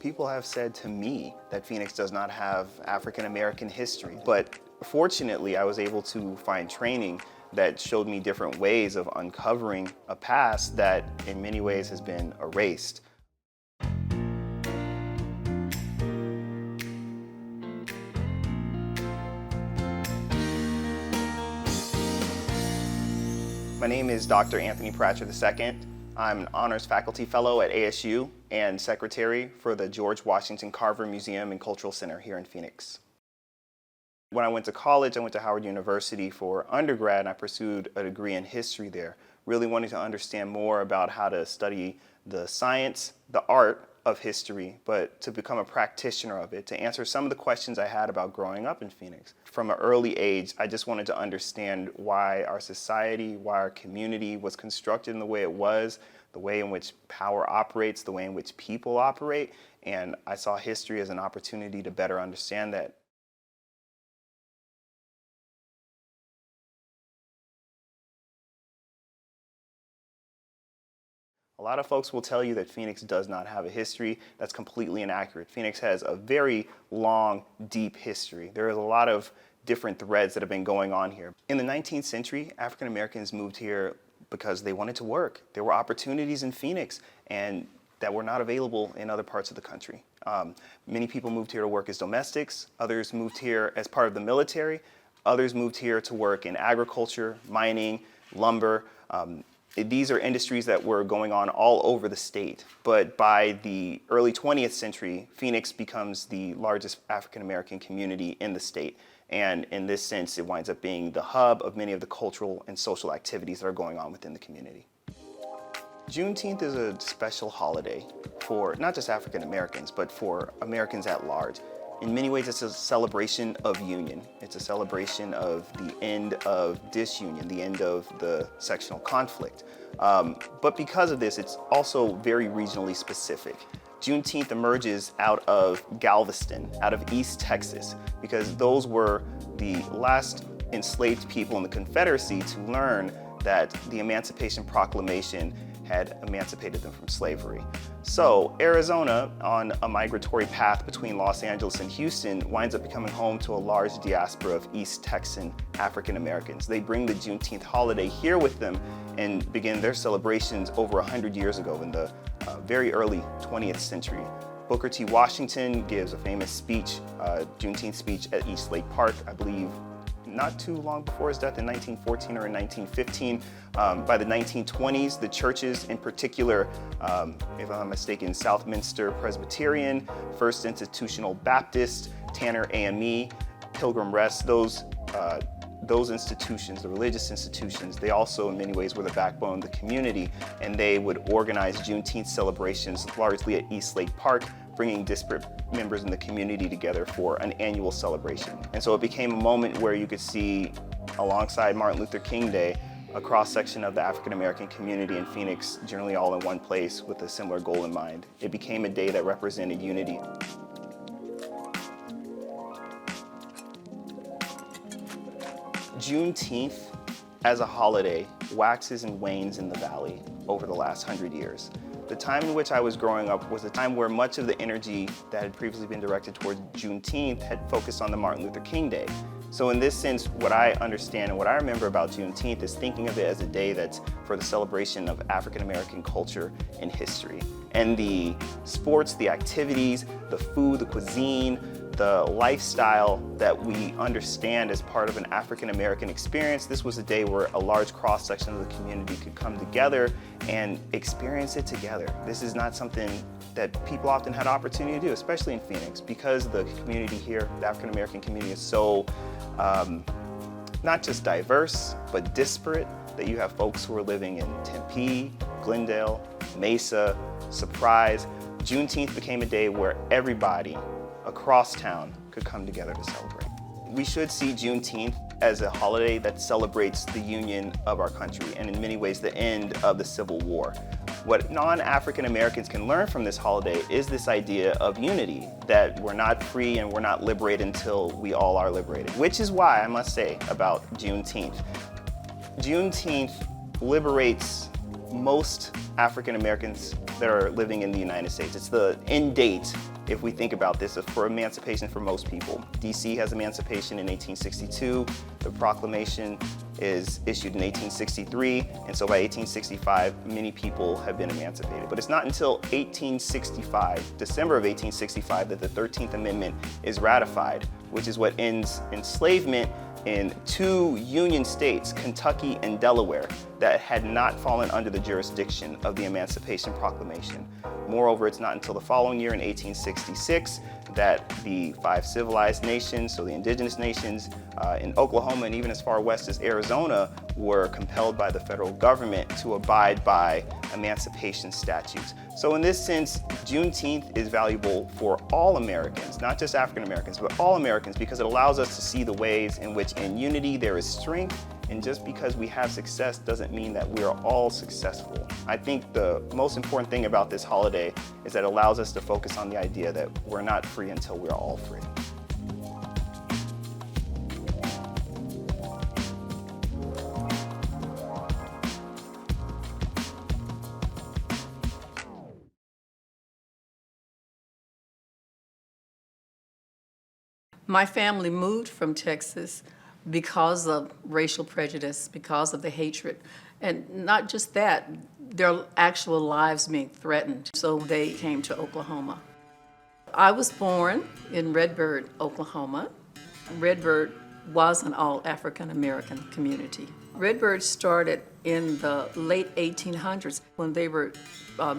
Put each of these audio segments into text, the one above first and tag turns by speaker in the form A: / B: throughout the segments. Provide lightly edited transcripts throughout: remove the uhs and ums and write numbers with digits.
A: People have said to me that Phoenix does not have African American history, but fortunately I was able to find training that showed me different ways of uncovering a past that in many ways has been erased. My name is Dr. Anthony Pratchett II. I'm an honors faculty fellow at ASU and secretary for the George Washington Carver Museum and Cultural Center here in Phoenix. When I went to college, I went to Howard University for undergrad, and I pursued a degree in history there, really wanting to understand more about how to study the science, the art of history, but to become a practitioner of it, to answer some of the questions I had about growing up in Phoenix. From an early age, I just wanted to understand why our society, why our community was constructed in the way it was, the way in which power operates, the way in which people operate, and I saw history as an opportunity to better understand that. A lot of folks will tell you that Phoenix does not have a history. That's completely inaccurate. Phoenix has a very long, deep history. There is a lot of different threads that have been going on here. In the 19th century, African Americans moved here because they wanted to work. There were opportunities in Phoenix and that were not available in other parts of the country. Many people moved here to work as domestics. Others moved here as part of the military. Others moved here to work in agriculture, mining, lumber. These are industries that were going on all over the state. But by the early 20th century, Phoenix becomes the largest African American community in the state. And in this sense, it winds up being the hub of many of the cultural and social activities that are going on within the community. Juneteenth is a special holiday for not just African Americans, but for Americans at large. In many ways, it's a celebration of union. It's a celebration of the end of disunion, the end of the sectional conflict. But because of this, it's also very regionally specific. Juneteenth emerges out of Galveston, out of East Texas, because those were the last enslaved people in the Confederacy to learn that the Emancipation Proclamation had emancipated them from slavery. So Arizona, on a migratory path between Los Angeles and Houston, winds up becoming home to a large diaspora of East Texan African Americans. They bring the Juneteenth holiday here with them and begin their celebrations over 100 years ago in the very early 20th century. Booker T. Washington gives a famous speech, Juneteenth speech at East Lake Park, I believe, not too long before his death in 1914 or in 1915. By the 1920s, the churches, in particular, if I'm not mistaken, Southminster Presbyterian, First Institutional Baptist, Tanner AME, Pilgrim Rest, those institutions, the religious institutions, they also in many ways were the backbone of the community, and they would organize Juneteenth celebrations largely at East Lake Park, bringing disparate members in the community together for an annual celebration. And so it became a moment where you could see, alongside Martin Luther King Day, a cross-section of the African American community in Phoenix, generally all in one place with a similar goal in mind. It became a day that represented unity. Juneteenth as a holiday waxes and wanes in the Valley over the last 100 years. The time in which I was growing up was a time where much of the energy that had previously been directed towards Juneteenth had focused on the Martin Luther King Day. So in this sense, what I understand and what I remember about Juneteenth is thinking of it as a day that's for the celebration of African American culture and history. And the sports, the activities, the food, the cuisine, the lifestyle that we understand as part of an African American experience, this was a day where a large cross-section of the community could come together and experience it together. This is not something that people often had opportunity to do, especially in Phoenix, because the community here, the African American community, is so not just diverse, but disparate, that you have folks who are living in Tempe, Glendale, Mesa, Surprise. Juneteenth became a day where everybody across town could come together to celebrate. We should see Juneteenth as a holiday that celebrates the union of our country and in many ways the end of the Civil War. What non-African Americans can learn from this holiday is this idea of unity, that we're not free and we're not liberated until we all are liberated, which is why I must say about Juneteenth. Juneteenth liberates most African Americans that are living in the United States. It's the end date if we think about this, for emancipation for most people. DC has emancipation in 1862. The proclamation is issued in 1863, and so by 1865, many people have been emancipated. But it's not until 1865, December of 1865, that the 13th Amendment is ratified, which is what ends enslavement in 2 Union states, Kentucky and Delaware, that had not fallen under the jurisdiction of the Emancipation Proclamation. Moreover, it's not until the following year in 1866 that the 5 civilized nations, so the indigenous nations in Oklahoma and even as far west as Arizona, were compelled by the federal government to abide by emancipation statutes. So in this sense, Juneteenth is valuable for all Americans, not just African Americans, but all Americans, because it allows us to see the ways in which in unity there is strength, and just because we have success doesn't mean that we are all successful. I think the most important thing about this holiday is that it allows us to focus on the idea that we're not free until we're all free.
B: My family moved from Texas because of racial prejudice, because of the hatred. And not just that, their actual lives being threatened. So they came to Oklahoma. I was born in Redbird, Oklahoma. Redbird was an all African American community. Redbird started in the late 1800s. When they were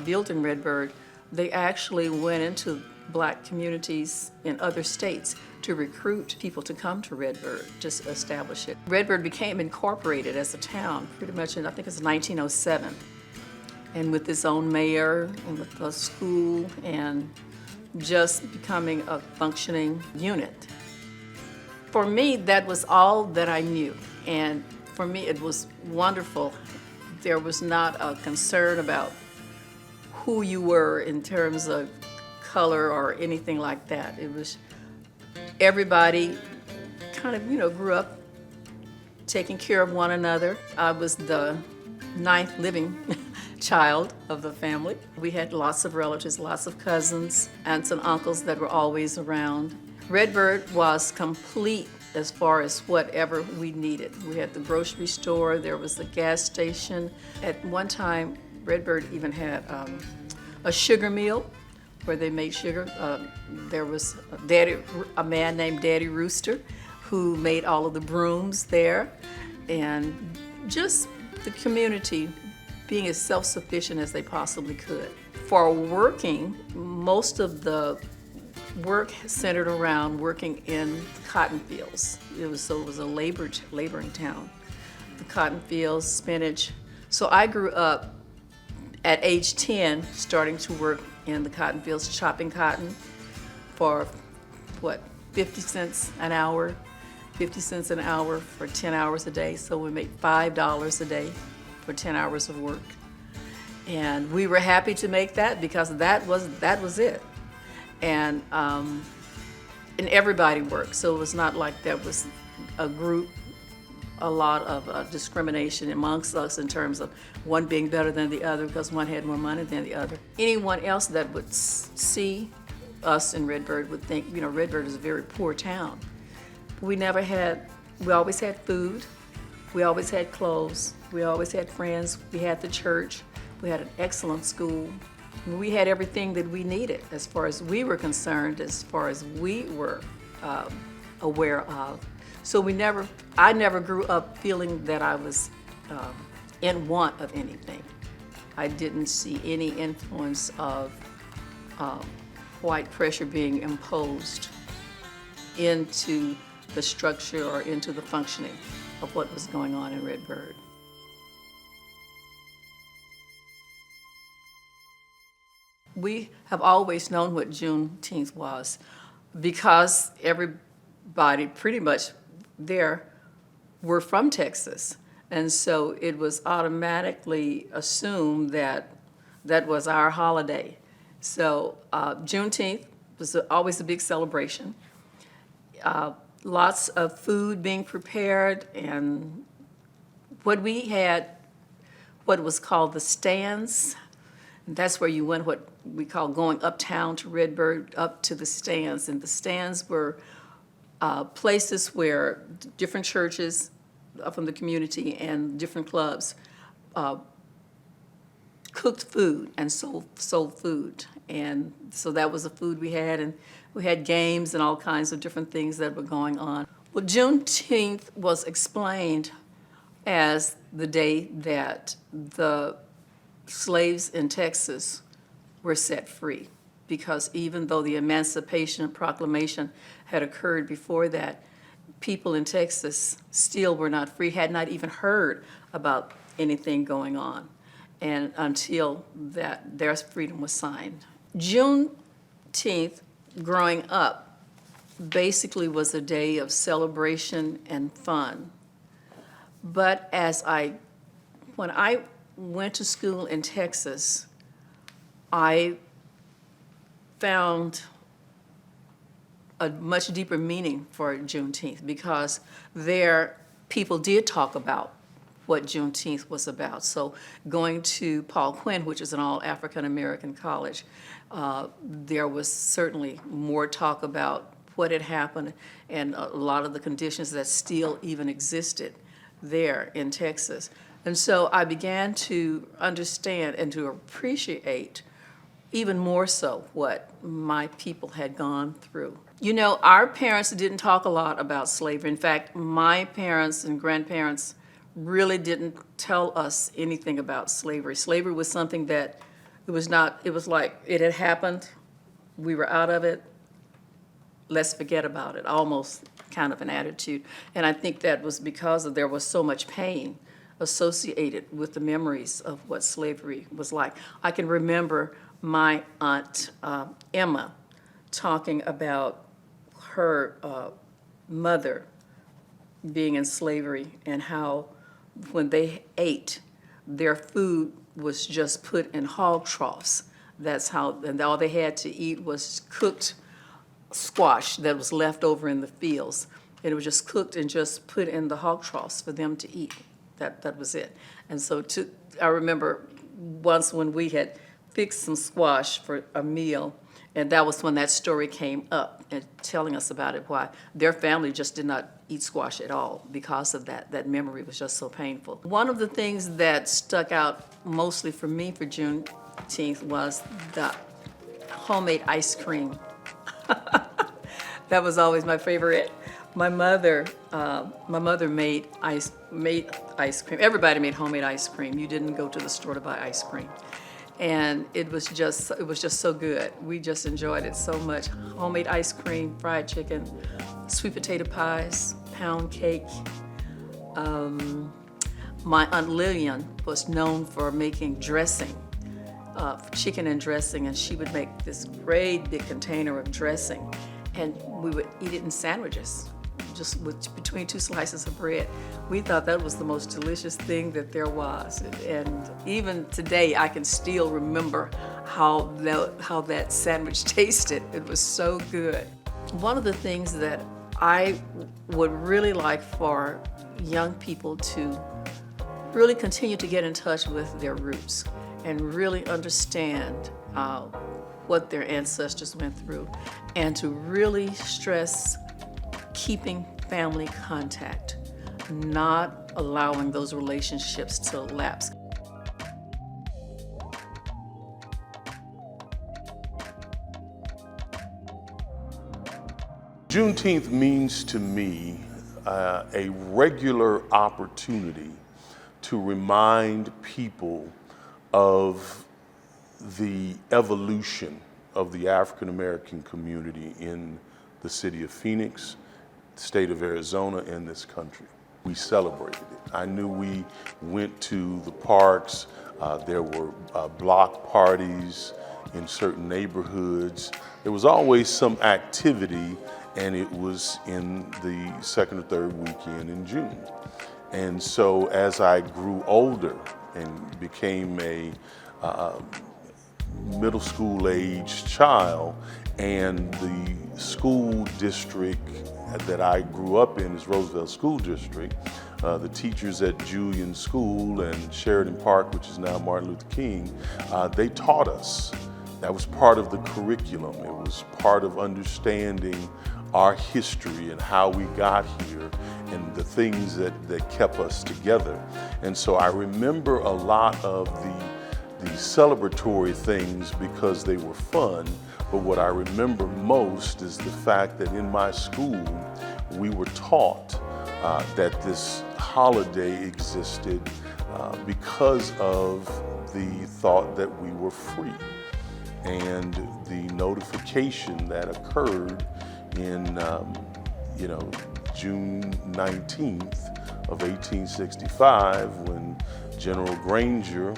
B: building Redbird, they actually went into Black communities in other states to recruit people to come to Redbird, just establish it. Redbird became incorporated as a town pretty much in, I think it's 1907, and with its own mayor and with a school and just becoming a functioning unit. For me, that was all that I knew, and for me it was wonderful. There was not a concern about who you were in terms of color or anything like that. It was everybody kind of, grew up taking care of one another. I was the 9th living child of the family. We had lots of relatives, lots of cousins, aunts and uncles that were always around. Redbird was complete as far as whatever we needed. We had the grocery store, there was the gas station. At one time, Redbird even had a sugar mill where they made sugar. There was a man named Daddy Rooster who made all of the brooms there, and just the community being as self-sufficient as they possibly could. For working, most of the work centered around working in cotton fields. It was a laboring town. The cotton fields, spinach. So I grew up at age 10 starting to work in the cotton fields, chopping cotton for 50 cents an hour. 50 cents an hour for 10 hours a day, so we made $5 a day for 10 hours of work. And we were happy to make that because that was it. And everybody worked, so it was not like there was a lot of discrimination amongst us in terms of one being better than the other because one had more money than the other. Anyone else that would see us in Redbird would think, Redbird is a very poor town. We always had food, we always had clothes, we always had friends, we had the church, we had an excellent school. We had everything that we needed as far as we were concerned, as far as we were aware of. So I never grew up feeling that I was in want of anything. I didn't see any influence of white pressure being imposed into the structure or into the functioning of what was going on in Redbird. We have always known what Juneteenth was because everybody pretty much there were from Texas. And so it was automatically assumed that that was our holiday. So Juneteenth was always a big celebration. Lots of food being prepared, and what we had, what was called the stands, that's where you went, what we call going uptown to Redbird, up to the stands. And the stands were places where different churches from the community and different clubs cooked food and sold food. And so that was the food we had, and we had games and all kinds of different things that were going on. Well, Juneteenth was explained as the day that the slaves in Texas were set free, because even though the Emancipation Proclamation had occurred before that, people in Texas still were not free, had not even heard about anything going on, and until that their freedom was signed. Juneteenth, growing up, basically was a day of celebration and fun. But when I went to school in Texas, I found a much deeper meaning for Juneteenth, because there people did talk about what Juneteenth was about. So going to Paul Quinn, which is an all African American college, there was certainly more talk about what had happened and a lot of the conditions that still even existed there in Texas. And so I began to understand and to appreciate even more so what my people had gone through. You know, our parents didn't talk a lot about slavery. In fact, my parents and grandparents really didn't tell us anything about slavery. Slavery was something that it was like it had happened, we were out of it, let's forget about it, almost kind of an attitude. And I think that was because there was so much pain associated with the memories of what slavery was like. I can remember my aunt Emma talking about her mother being in slavery and how when they ate, their food was just put in hog troughs. That's how, and all they had to eat was cooked squash that was left over in the fields. And it was just cooked and just put in the hog troughs for them to eat. That was it. And so I remember once when we had fixed some squash for a meal, and that was when that story came up and telling us about it, why their family just did not eat squash at all because of that. That memory was just so painful. One of the things that stuck out mostly for me for Juneteenth was the homemade ice cream. That was always my favorite. My mother made ice cream. Everybody made homemade ice cream. You didn't go to the store to buy ice cream. And it was just so good. We just enjoyed it so much. Homemade ice cream, fried chicken, sweet potato pies, pound cake. My Aunt Lillian was known for making dressing, chicken and dressing, and she would make this great big container of dressing, and we would eat it in sandwiches, just between two slices of bread. We thought that was the most delicious thing that there was. And even today, I can still remember how that sandwich tasted. It was so good. One of the things that I would really like for young people to really continue to get in touch with their roots and really understand what their ancestors went through, and to really stress keeping family contact, not allowing those relationships to lapse.
C: Juneteenth means to me a regular opportunity to remind people of the evolution of the African American community in the city of Phoenix, state of Arizona, and this country. We celebrated it. I knew we went to the parks. There were block parties in certain neighborhoods. There was always some activity, and it was in the second or third weekend in June. And so as I grew older and became a middle school aged child, and the school district that I grew up in is Roosevelt School District. The teachers at Julian School and Sheridan Park, which is now Martin Luther King, they taught us That was part of the curriculum. It was part of understanding our history and how we got here and the things that kept us together. And so I remember a lot of the celebratory things because they were fun, but what I remember most is the fact that in my school, we were taught that this holiday existed because of the thought that we were free. And the notification that occurred in, June 19th of 1865, when General Granger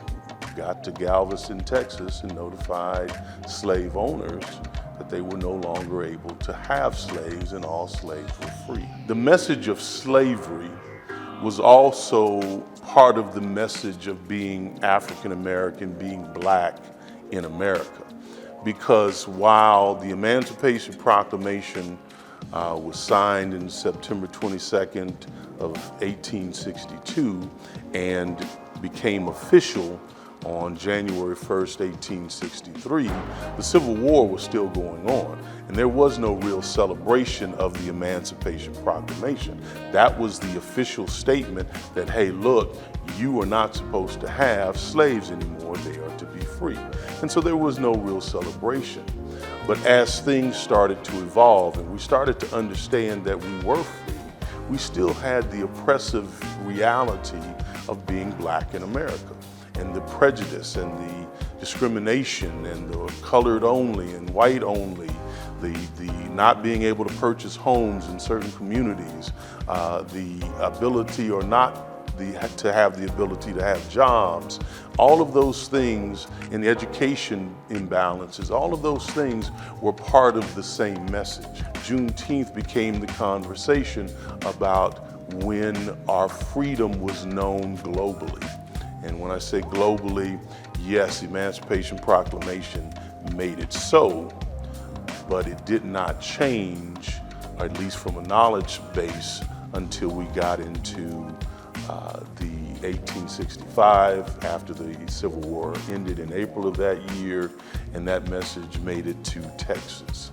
C: got to Galveston, Texas, and notified slave owners that they were no longer able to have slaves and all slaves were free. The message of slavery was also part of the message of being African American, being black in America. Because while the Emancipation Proclamation was signed in September 22nd of 1862 and became official on January 1st, 1863, the Civil War was still going on, and there was no real celebration of the Emancipation Proclamation. That was the official statement that, hey, look, you are not supposed to have slaves anymore, they are to be free. And so there was no real celebration. But as things started to evolve and we started to understand that we were free, we still had the oppressive reality of being black in America, and the prejudice and the discrimination and the colored only and white only, the not being able to purchase homes in certain communities, the ability or not to have the ability to have jobs, all of those things, and the education imbalances, all of those things were part of the same message. Juneteenth became the conversation about when our freedom was known globally. And when I say globally, yes, the Emancipation Proclamation made it so, but it did not change, or at least from a knowledge base, until we got into the 1865, after the Civil War ended in April of that year, and that message made it to Texas.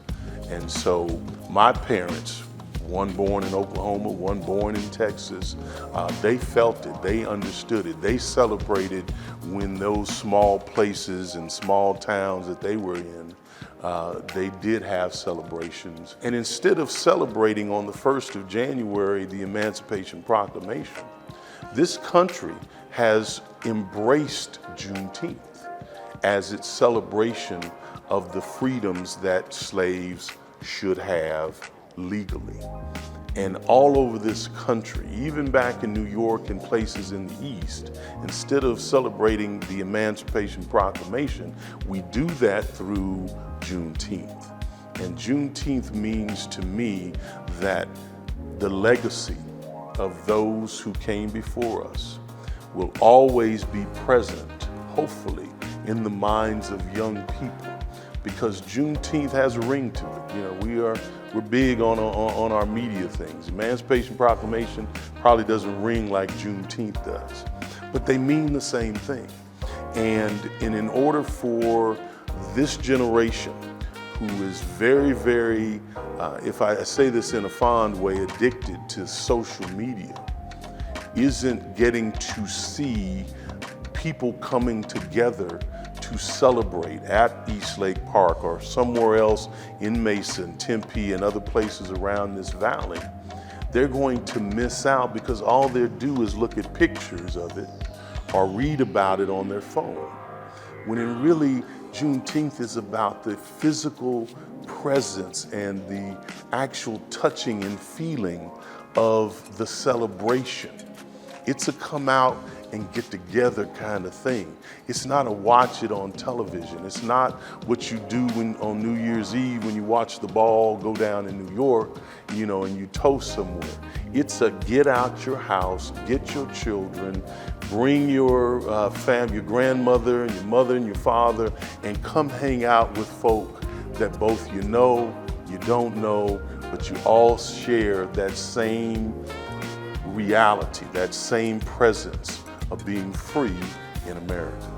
C: And so my parents, one born in Oklahoma, one born in Texas, they felt it, they understood it, they celebrated when those small places and small towns that they were in, they did have celebrations. And instead of celebrating on the 1st of January, the Emancipation Proclamation, this country has embraced Juneteenth as its celebration of the freedoms that slaves should have legally. And all over this country, even back in New York and places in the East, instead of celebrating the Emancipation Proclamation, we do that through Juneteenth. And Juneteenth means to me that the legacy of those who came before us will always be present, hopefully, in the minds of young people, because Juneteenth has a ring to it. You know, we're big on our media things. Emancipation Proclamation probably doesn't ring like Juneteenth does, but they mean the same thing. And in order for this generation, who is very, very, if I say this in a fond way, addicted to social media, isn't getting to see people coming together to celebrate at East Lake Park or somewhere else in Mason, Tempe, and other places around this valley, they're going to miss out because all they do is look at pictures of it or read about it on their phone. When in really, Juneteenth is about the physical presence and the actual touching and feeling of the celebration. It's a come out and get together kind of thing. It's not a watch it on television. It's not what you do on New Year's Eve when you watch the ball go down in New York, you know, and you toast somewhere. It's a get out your house, get your children, bring your your grandmother and your mother and your father, and come hang out with folk that both you don't know, but you all share that same reality, that same presence of being free in America.